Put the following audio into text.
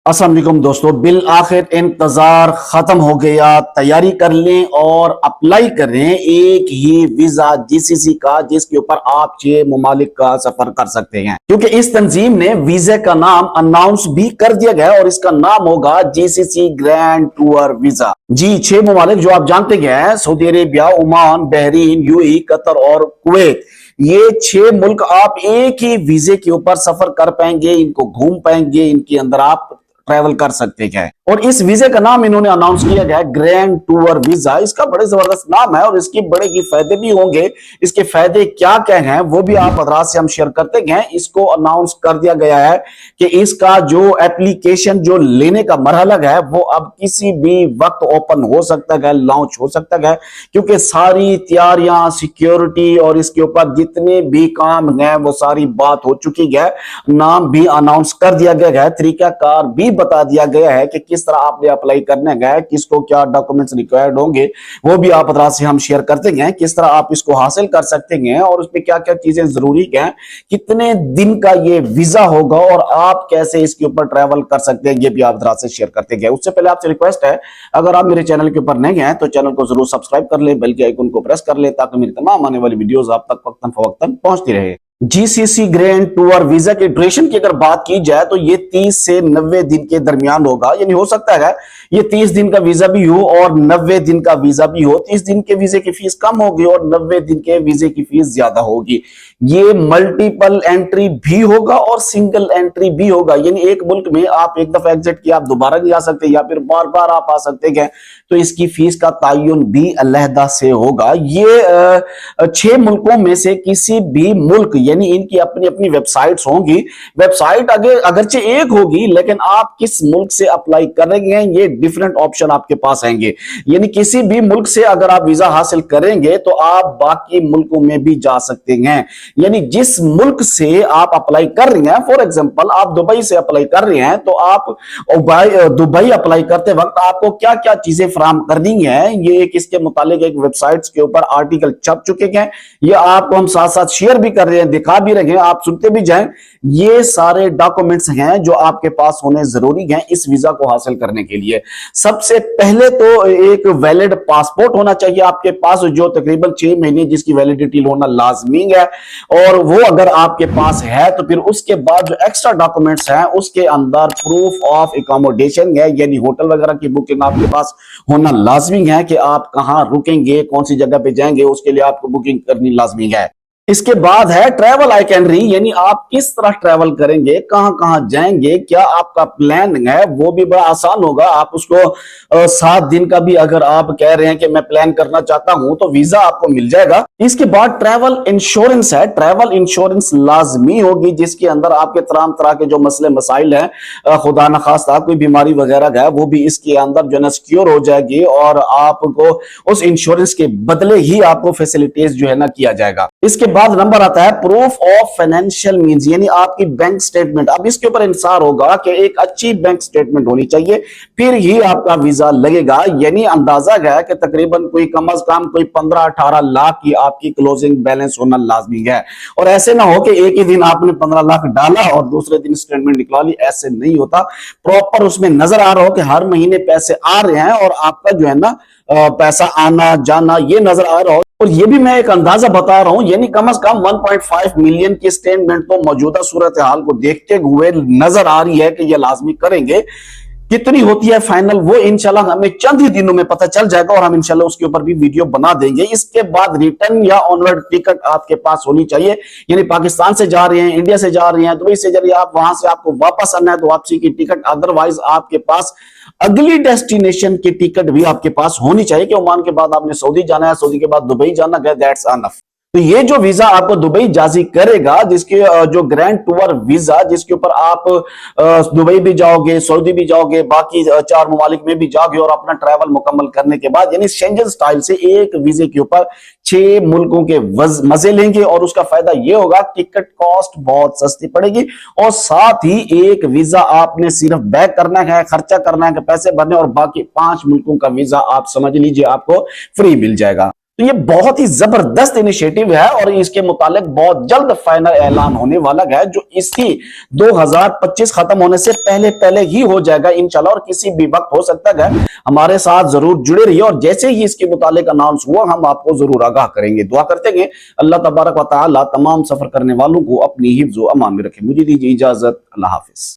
अस्सलाम वालेकुम दोस्तों, बिल आखिर इंतजार खत्म हो गया। तैयारी कर लें और अप्लाई करें एक ही वीजा जीसीसी का, जिसके ऊपर आप 6 ममालिक का सफर कर सकते हैं। क्योंकि इस तंजीम ने वीजा का नाम अनाउंस भी कर दिया गया और इसका नाम होगा जीसीसी ग्रैंड टूर वीजा। जी, 6 ममालिक जो आप जानते हैं, Saudi Arabia, Oman, Bahrain, UAE, Qatar और कुवैत। ये 6 मुल्क आप एक ही वीजे के ऊपर सफर कर पाएंगे, इनको घूम पाएंगे, इनके अंदर आप ट्रैवल कर सकते हैं। और इस वीजे का नाम इन्होंने अनाउंस किया गया है ग्रैंड टूर वीजा। इसका बड़े जबरदस्त नाम है और इसके बड़े ही फायदे भी होंगे। इसके फायदे क्या क्या हैं वो भी आप हजरात से हम शेयर करते हैं। इसको अनाउंस कर दिया गया है कि इसका जो एप्लीकेशन जो लेने का मरहला है वो अब किसी भी वक्त ओपन हो सकता है, लॉन्च हो सकता है, क्योंकि सारी तैयारियां, सिक्योरिटी और इसके ऊपर जितने भी काम हैं वो सारी बात हो चुकी है। नाम भी अनाउंस कर दिया गया है, तरीकाकार भी बता दिया गया है कि किस तरह आपने अप्लाई करने गए, किसको क्या डॉक्यूमेंट्स रिक्वायर्ड होंगे, वो भी आप हजरात से हम शेयर करते हैं। किस तरह आप इसको हासिल कर सकते हैं और उसमें क्या क्या चीजें जरूरी हैं, कितने दिन का ये वीजा होगा और आप कैसे इसके ऊपर ट्रैवल कर सकते हैं, ये भी आप हजरात से शेयर करते हैं। उससे पहले आपसे रिक्वेस्ट है, अगर आप मेरे चैनल के ऊपर नए हैं तो चैनल को जरूर सब्सक्राइब कर ले, बेल के आइकन को प्रेस कर ले, ताकि मेरी तमाम आने वाली वीडियोस आप तक वक्तन फवक्तन पहुंचती रहे। जीसीसी ग्रैंड टूर वीजा के ड्यूरेशन की अगर बात की जाए तो ये 30 से 90 दिन के दरमियान होगा। यानी हो सकता है ये 30 दिन का वीजा भी हो और 90 दिन का वीजा भी हो। 30 दिन के वीजे की फीस कम होगी और 90 दिन के वीजे की फीस ज्यादा होगी। ये मल्टीपल एंट्री भी होगा और सिंगल एंट्री भी होगा। यानी एक मुल्क में आप एक दफा एग्जिट किया, आप दोबारा नहीं आ सकते या फिर बार बार आप आ सकते हैं, तो इसकी फीस का तयन भी अलहदा से होगा। ये 6 मुल्कों में से किसी भी मुल्क, यानी इनकी अपनी अपनी वेबसाइट्स होंगी। वेबसाइट अगरचे एक होगी, लेकिन आप किस मुल्क से अप्लाई करेंगे ये डिफरेंट ऑप्शन आपके पास आएंगे। यानी किसी भी मुल्क से अगर आप वीजा हासिल करेंगे तो आप बाकी मुल्कों में भी जा सकते हैं। यानी जिस मुल्क से आप अप्लाई कर रहे हैं, फॉर एग्जांपल आप दुबई से अप्लाई कर रहे हैं, तो आप दुबई अप्लाई करते वक्त आपको क्या क्या चीजें फराहम करनी है, ये एक इसके मुतालिक एक वेबसाइट्स के ऊपर आर्टिकल छप चुके हैं। ये आपको हम साथ साथ शेयर भी कर रहे हैं, दिखा भी रहे हैं, आप सुनते भी जाएं। ये सारे डॉक्यूमेंट्स हैं जो आपके पास होने जरूरी हैं इस वीजा को हासिल करने के लिए। सबसे पहले तो एक वैलिड पासपोर्ट होना चाहिए आपके पास, जो तकरीबन 6 महीने जिसकी वैलिडिटी होना लाजमी है। और वो अगर आपके पास है तो फिर उसके बाद जो एक्स्ट्रा डॉक्यूमेंट्स हैं उसके अंदर प्रूफ ऑफ एकोमोडेशन है, यानी होटल वगैरह की बुकिंग आपके पास होना लाजमी है कि आप कहां रुकेंगे, कौन सी जगह पे जाएंगे, उसके लिए आपको बुकिंग करनी लाजमी है। इसके बाद है ट्रैवल आइटनरी, यानी आप किस तरह ट्रैवल करेंगे, कहां कहां जाएंगे, क्या आपका प्लान है, वो भी बड़ा आसान होगा। आप उसको 7 दिन का भी अगर आप कह रहे हैं कि मैं प्लान करना चाहता हूं तो वीजा आपको मिल जाएगा। इसके बाद ट्रैवल इंश्योरेंस है। ट्रैवल इंश्योरेंस लाजमी होगी, जिसके अंदर आपके तमाम तरह के जो मसले मसाइल हैं, खुदा न खास्ता कोई बीमारी वगैरह है, वो भी इसके अंदर जो है सिक्योर हो जाएगी और आपको उस इंश्योरेंस के बदले ही आपको फैसिलिटीज जो है ना किया जाएगा। इसके बाद नंबर आता है प्रूफ ऑफ फाइनेंशियल मींस, यानी आपकी बैंक स्टेटमेंट। अब इसके ऊपर इंसार होगा कि एक अच्छी बैंक स्टेटमेंट होनी चाहिए, फिर ही आपका वीजा लगेगा। यानी अंदाजा है कि तकरीबन कोई कम से कम कोई 15-18 लाख की आपकी क्लोजिंग बैलेंस होना लाजमी है। और ऐसे ना हो कि एक ही दिन आपने 15 लाख डाला और दूसरे दिन स्टेटमेंट निकला ली, ऐसे नहीं होता। प्रॉपर उसमें नजर आ रहा हो कि हर महीने पैसे आ रहे हैं और आपका जो है ना पैसा आना जाना ये नजर आ रहा हो। और ये भी मैं एक अंदाजा बता रहा हूं, यानी कम से कम 1.5 मिलियन की स्टेटमेंट तो मौजूदा सूरत हाल को देखते हुए नजर आ रही है कि ये लाजमी करेंगे। कितनी होती है फाइनल वो इंशाल्लाह हमें चंद ही दिनों में पता चल जाएगा और हम इंशाल्लाह उसके ऊपर भी वीडियो बना देंगे। इसके बाद रिटर्न या ऑनवर्ड टिकट आपके पास होनी चाहिए, यानी पाकिस्तान से जा रहे हैं, इंडिया से जा रहे हैं, दुबई से जा रही है, आप वहां से आपको वापस आना है तो वापसी की टिकट, अदरवाइज आपके पास अगली डेस्टिनेशन की टिकट भी आपके पास होनी चाहिए कि ओमान के बाद आपने सऊदी जाना है, सऊदी के बाद दुबई जाना है, दैट्स एनफ। तो ये जो वीजा आपको दुबई जाजी करेगा, जिसके जो ग्रैंड टूर वीजा, जिसके ऊपर आप दुबई भी जाओगे, सऊदी भी जाओगे, बाकी 4 ममालिक में भी जाओगे और अपना ट्रैवल मुकम्मल करने के बाद, यानी शेंजन स्टाइल से एक वीजे के ऊपर 6 मुल्कों के मजे लेंगे। और उसका फायदा ये होगा टिकट कॉस्ट बहुत सस्ती पड़ेगी और साथ ही एक वीजा आपने सिर्फ बैक करना है, खर्चा करना है, पैसे भरने, और बाकी 5 मुल्कों का वीजा आप समझ लीजिए आपको फ्री मिल जाएगा। تو یہ بہت ہی زبردست انیشیٹو ہے اور اس کے متعلق بہت جلد فائنل اعلان ہونے والا ہے، جو اسی 2025 ختم ہونے سے پہلے ہی ہو جائے گا انشاءاللہ، اور کسی بھی وقت ہو سکتا ہے۔ ہمارے ساتھ ضرور جڑے رہیے اور جیسے ہی اس کے متعلق اناؤنس ہوا ہم آپ کو ضرور آگاہ کریں گے۔ دعا کرتے ہیں اللہ تبارک و تعالی تمام سفر کرنے والوں کو اپنی حفظ و امان میں رکھے۔ مجھے دیجیے اجازت، اللہ حافظ۔